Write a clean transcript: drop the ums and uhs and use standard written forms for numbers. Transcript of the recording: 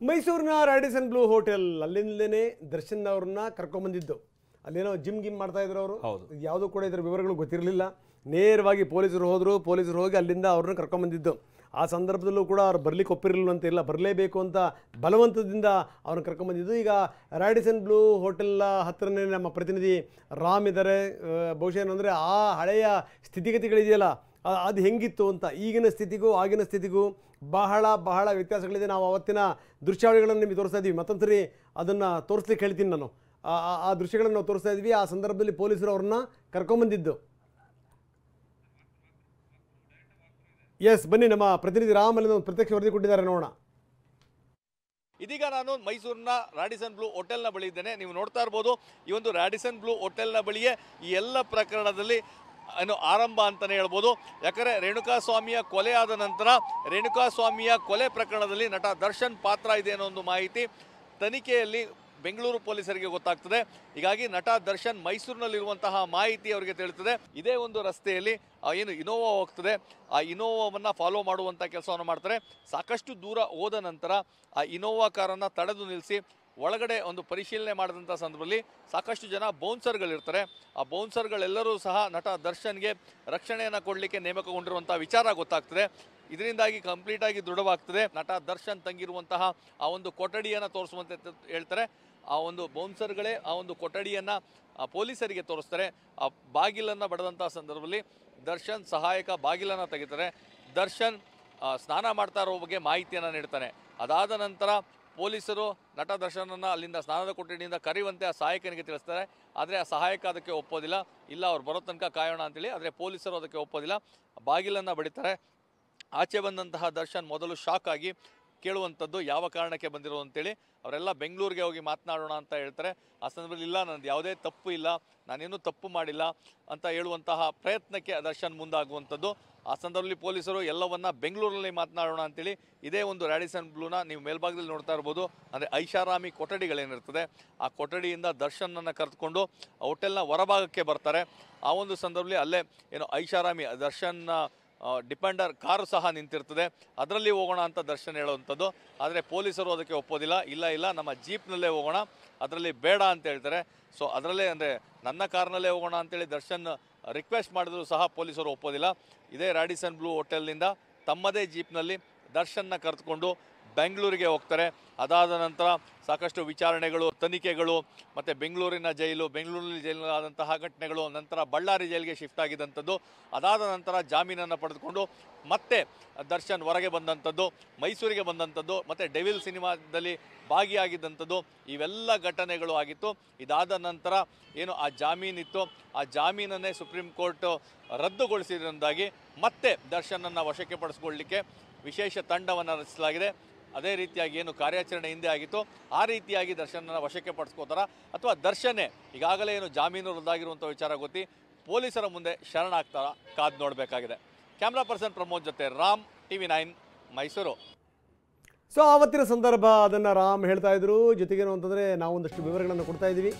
ಮೈಸೂರಿನ Radisson blue hotel ಅಲ್ಲಿಂದಲೇ ದರ್ಶನ್ ಅವ್ರನ್ನ ಕರ್ಕೊಂಡ್ಬಂದಿದ್ದು. ಅಲ್ಲೇನೋ ಜಿಮ್ ಮಾಡ್ತಾ ಇದ್ರು ಅವರು. ಯಾವುದೂ ಕೂಡ ಇದರ ವಿವರಗಳು ಗೊತ್ತಿರಲಿಲ್ಲ. ನೇರವಾಗಿ ಪೊಲೀಸರು ಹೋಗಿ ಅಲ್ಲಿಂದ ಅವ್ರನ್ನ ಕರ್ಕೊಂಡ್ಬಂದಿದ್ದು. ಆ ಸಂದರ್ಭದಲ್ಲೂ ಕೂಡ ಅವ್ರು ಬರ್ಲಿಕ್ಕೆ ಒಪ್ಪಿರಲಿಲ್ಲ ಅಂತ ಇಲ್ಲ, ಬರಲೇಬೇಕು ಅಂತ ಬಲವಂತದಿಂದ ಅವ್ರನ್ನ ಕರ್ಕೊಂಡ್ಬಂದಿದ್ದು. ಈಗ ರಾಡಿಸನ್ ಬ್ಲೂ ಹೋಟೆಲ್ ಹತ್ತಿರನೇ ನಮ್ಮ ಪ್ರತಿನಿಧಿ ರಾಮ್ ಇದ್ದಾರೆ. ಬಹುಶಃ ಏನಂದರೆ ಆ ಹಳೆಯ ಸ್ಥಿತಿಗತಿಗಳಿದೆಯಲ್ಲ ಅದು ಹೆಂಗಿತ್ತು ಅಂತ, ಈಗಿನ ಸ್ಥಿತಿಗೂ ಆಗಿನ ಸ್ಥಿತಿಗೂ ಬಹಳ ಬಹಳ ವ್ಯತ್ಯಾಸಗಳಿದೆ. ನಾವು ಅವತ್ತಿನ ದೃಶ್ಯಾವಳಿಗಳನ್ನು ನಿಮಗೆ ತೋರಿಸ್ತಾ ಇದ್ದೀವಿ. ಮತ್ತೊಂದು ಸರಿ ಅದನ್ನು ತೋರಿಸ್ಲಿಕ್ಕೆ ಹೇಳ್ತೀನಿ ನಾನು. ಆ ದೃಶ್ಯಗಳನ್ನು ನಾವು ತೋರಿಸ್ತಾ ಇದ್ವಿ. ಆ ಸಂದರ್ಭದಲ್ಲಿ ಪೊಲೀಸರು ಅವ್ರನ್ನ ಕರ್ಕೊಂಬಂದಿದ್ದು. ಎಸ್, ಬನ್ನಿ, ನಮ್ಮ ಪ್ರತಿನಿಧಿ ರಾಮ್ ಅಲ್ಲಿ ಒಂದು ಪ್ರತ್ಯಕ್ಷ ವರದಿ ಕೊಟ್ಟಿದ್ದಾರೆ, ನೋಡೋಣ. ಇದೀಗ ನಾನು ಮೈಸೂರಿನ ರಾಡಿಸನ್ ಬ್ಲೂ ಹೋಟೆಲ್ನ ಬಳಿ ಇದ್ದೇನೆ. ನೀವು ನೋಡ್ತಾ ಇರ್ಬೋದು, ಈ ಒಂದು ರಾಡಿಸನ್ ಬ್ಲೂ ಹೋಟೆಲ್ನ ಬಳಿಯೇ ಈ ಎಲ್ಲ ಪ್ರಕರಣದಲ್ಲಿ ಆರಂಭ ಅಂತಲೇ ಹೇಳ್ಬೋದು. ಯಾಕಂದರೆ ರೇಣುಕಾಸ್ವಾಮಿಯ ಕೊಲೆ ಆದ ನಂತರ ರೇಣುಕಾಸ್ವಾಮಿಯ ಕೊಲೆ ಪ್ರಕರಣದಲ್ಲಿ ನಟ ದರ್ಶನ್ ಪಾತ್ರ ಇದೆ ಅನ್ನೋ ಒಂದು ಮಾಹಿತಿ ತನಿಖೆಯಲ್ಲಿ ಬೆಂಗಳೂರು ಪೊಲೀಸರಿಗೆ ಗೊತ್ತಾಗ್ತದೆ. ಹೀಗಾಗಿ ನಟ ದರ್ಶನ್ ಮೈಸೂರಿನಲ್ಲಿರುವಂತಹ ಮಾಹಿತಿ ಅವರಿಗೆ ತಿಳಿಯುತ್ತದೆ. ಇದೇ ಒಂದು ರಸ್ತೆಯಲ್ಲಿ ಏನು ಇನೋವಾ ಹೋಗ್ತದೆ, ಆ ಇನೋವಾವನ್ನು ಫಾಲೋ ಮಾಡುವಂಥ ಕೆಲಸವನ್ನು ಮಾಡ್ತಾರೆ. ಸಾಕಷ್ಟು ದೂರ ಹೋದ ನಂತರ ಆ ಇನೋವಾ ಕಾರನ್ನು ತಡೆದು ನಿಲ್ಲಿಸಿ ಒಳಗಡೆ ಒಂದು ಪರಿಶೀಲನೆ ಮಾಡಿದಂಥ ಸಂದರ್ಭದಲ್ಲಿ ಸಾಕಷ್ಟು ಜನ ಬೌನ್ಸರ್ಗಳಿರ್ತಾರೆ. ಆ ಬೌನ್ಸರ್ಗಳೆಲ್ಲರೂ ಸಹ ನಟ ದರ್ಶನ್ಗೆ ರಕ್ಷಣೆಯನ್ನು ಕೊಡಲಿಕ್ಕೆ ನೇಮಕಗೊಂಡಿರುವಂಥ ವಿಚಾರ ಗೊತ್ತಾಗ್ತದೆ. ಇದರಿಂದಾಗಿ ಕಂಪ್ಲೀಟಾಗಿ ದೃಢವಾಗ್ತದೆ. ನಟ ದರ್ಶನ್ ತಂಗಿರುವಂತಹ ಆ ಒಂದು ಕೊಠಡಿಯನ್ನು ತೋರಿಸುವಂತೆ ಹೇಳ್ತಾರೆ. ಆ ಒಂದು ಬೌನ್ಸರ್ಗಳೇ ಆ ಒಂದು ಕೊಠಡಿಯನ್ನು ಪೊಲೀಸರಿಗೆ ತೋರಿಸ್ತಾರೆ. ಆ ಬಾಗಿಲನ್ನು ಬಡದಂಥ ಸಂದರ್ಭದಲ್ಲಿ ದರ್ಶನ್ ಸಹಾಯಕ ಬಾಗಿಲನ್ನು ತೆಗಿತಾರೆ. ದರ್ಶನ್ ಸ್ನಾನ ಮಾಡ್ತಾ ಇರೋ ಬಗ್ಗೆ ಮಾಹಿತಿಯನ್ನು ನೀಡ್ತಾನೆ. ಅದಾದ ನಂತರ ಪೊಲೀಸರು ನಟ ದರ್ಶನನ್ನು ಅಲ್ಲಿಂದ ಸ್ನಾನದ ಕೊಠಡಿಯಿಂದ ಕರೆಯುವಂತೆ ಆ ಸಹಾಯಕನಿಗೆ ತಿಳಿಸ್ತಾರೆ. ಆದರೆ ಆ ಸಹಾಯಕ ಅದಕ್ಕೆ ಒಪ್ಪೋದಿಲ್ಲ. ಇಲ್ಲ, ಅವ್ರು ಬರೋ ತನಕ ಕಾಯೋಣ ಅಂತೇಳಿ. ಆದರೆ ಪೊಲೀಸರು ಅದಕ್ಕೆ ಒಪ್ಪೋದಿಲ್ಲ. ಬಾಗಿಲನ್ನು ಬಡಿತಾರೆ. ಆಚೆ ಬಂದಂತಹ ದರ್ಶನ್ ಮೊದಲು ಶಾಕ್ ಆಗಿ ಕೇಳುವಂಥದ್ದು ಯಾವ ಕಾರಣಕ್ಕೆ ಬಂದಿರೋ ಅಂತೇಳಿ. ಅವರೆಲ್ಲ ಬೆಂಗಳೂರಿಗೆ ಹೋಗಿ ಮಾತನಾಡೋಣ ಅಂತ ಹೇಳ್ತಾರೆ. ಆ ಸಂದರ್ಭದಲ್ಲಿ ಇಲ್ಲ, ನನ್ನದು ಯಾವುದೇ ತಪ್ಪು ಇಲ್ಲ, ನಾನೇನು ತಪ್ಪು ಮಾಡಿಲ್ಲ ಅಂತ ಹೇಳುವಂತಹ ಪ್ರಯತ್ನಕ್ಕೆ ದರ್ಶನ್ ಮುಂದಾಗುವಂಥದ್ದು. ಆ ಸಂದರ್ಭದಲ್ಲಿ ಪೊಲೀಸರು ಎಲ್ಲವನ್ನ ಬೆಂಗಳೂರಲ್ಲಿ ಮಾತನಾಡೋಣ ಅಂತೇಳಿ ಇದೇ ಒಂದು ರಾಡಿಸನ್ ಬ್ಲೂನ ನೀವು ಮೇಲ್ಭಾಗದಲ್ಲಿ ನೋಡ್ತಾ ಇರ್ಬೋದು. ಅಂದರೆ ಐಷಾರಾಮಿ ಕೊಠಡಿಗಳೇನಿರ್ತದೆ ಆ ಕೊಠಡಿಯಿಂದ ದರ್ಶನನ್ನು ಕರೆದುಕೊಂಡು ಹೋಟೆಲ್ನ ಹೊರಭಾಗಕ್ಕೆ ಬರ್ತಾರೆ. ಆ ಒಂದು ಸಂದರ್ಭದಲ್ಲಿ ಅಲ್ಲೇ ಏನು ಐಷಾರಾಮಿ ದರ್ಶನ್ ಡಿಪೆಂಡರ್ ಕಾರು ಸಹ ನಿಂತಿರ್ತದೆ. ಅದರಲ್ಲಿ ಹೋಗೋಣ ಅಂತ ದರ್ಶನ್ ಹೇಳುವಂಥದ್ದು. ಆದರೆ ಪೊಲೀಸರು ಅದಕ್ಕೆ ಒಪ್ಪೋದಿಲ್ಲ. ಇಲ್ಲ, ನಮ್ಮ ಜೀಪ್ನಲ್ಲೇ ಹೋಗೋಣ, ಅದರಲ್ಲಿ ಬೇಡ ಅಂತ ಹೇಳ್ತಾರೆ. ಸೊ ಅದರಲ್ಲೇ ಅಂದರೆ ನನ್ನ ಕಾರ್ನಲ್ಲೇ ಹೋಗೋಣ ಅಂತೇಳಿ ದರ್ಶನ್ ರಿಕ್ವೆಸ್ಟ್ ಮಾಡಿದ್ರು ಸಹ ಪೊಲೀಸರು ಒಪ್ಪೋದಿಲ್ಲ. ಇದೇ ರಾಡಿಸನ್ ಬ್ಲೂ ಹೋಟೆಲ್ನಿಂದ ತಮ್ಮದೇ ಜೀಪ್ನಲ್ಲಿ ದರ್ಶನ್ನ ಕರೆದುಕೊಂಡು ಬೆಂಗಳೂರಿಗೆ ಹೋಗ್ತಾರೆ. ಅದಾದ ನಂತರ ಸಾಕಷ್ಟು ವಿಚಾರಣೆಗಳು, ತನಿಖೆಗಳು, ಮತ್ತು ಬೆಂಗಳೂರಿನಲ್ಲಿ ಜೈಲಿನಾದಂತಹ ಘಟನೆಗಳು, ನಂತರ ಬಳ್ಳಾರಿ ಜೈಲಿಗೆ ಶಿಫ್ಟ್ ಆಗಿದ್ದಂಥದ್ದು. ಅದಾದ ನಂತರ ಜಾಮೀನನ್ನು ಪಡೆದುಕೊಂಡು ಮತ್ತೆ ದರ್ಶನ್ ಹೊರಗೆ ಬಂದಂಥದ್ದು, ಮೈಸೂರಿಗೆ ಬಂದಂಥದ್ದು, ಮತ್ತು ಡೆವಿಲ್ ಸಿನಿಮಾದಲ್ಲಿ ಭಾಗಿಯಾಗಿದ್ದಂಥದ್ದು. ಇವೆಲ್ಲ ಘಟನೆಗಳು ಆಗಿತ್ತು. ಇದಾದ ನಂತರ ಏನು ಆ ಜಾಮೀನಿತ್ತು, ಆ ಜಾಮೀನನ್ನೇ ಸುಪ್ರೀಂ ಕೋರ್ಟ್ ರದ್ದುಗೊಳಿಸಿದ್ರಿಂದಾಗಿ ಮತ್ತೆ ದರ್ಶನನ್ನು ವಶಕ್ಕೆ ಪಡಿಸ್ಕೊಳ್ಳಲಿಕ್ಕೆ ವಿಶೇಷ ತಂಡವನ್ನು ರಚಿಸಲಾಗಿದೆ. ಅದೇ ರೀತಿಯಾಗಿ ಏನು ಕಾರ್ಯಾಚರಣೆ ಹಿಂದೆ ಆಗಿತ್ತು ಆ ರೀತಿಯಾಗಿ ದರ್ಶನನ್ನು ವಶಕ್ಕೆ ಪಡಿಸ್ಕೋತಾರ ಅಥವಾ ದರ್ಶನೇ ಈಗಾಗಲೇ ಏನು ಜಾಮೀನು ರದ್ದಾಗಿರುವಂಥ ವಿಚಾರ ಗೊತ್ತಿ ಪೊಲೀಸರ ಮುಂದೆ ಶರಣಾಗ್ತಾರ, ಕಾದು ನೋಡಬೇಕಾಗಿದೆ. ಕ್ಯಾಮ್ರಾ ಪರ್ಸನ್ ಪ್ರಮೋದ್ ಜೊತೆ ರಾಮ್, TV9 ಮೈಸೂರು. ಸೊ ಆವತ್ತಿನ ಸಂದರ್ಭ ಅದನ್ನು ರಾಮ್ ಹೇಳ್ತಾ ಇದ್ರು. ಜೊತೆಗೇನು ಅಂತಂದರೆ ನಾವು ಒಂದಷ್ಟು ವಿವರಗಳನ್ನು ಕೊಡ್ತಾ ಇದ್ದೀವಿ.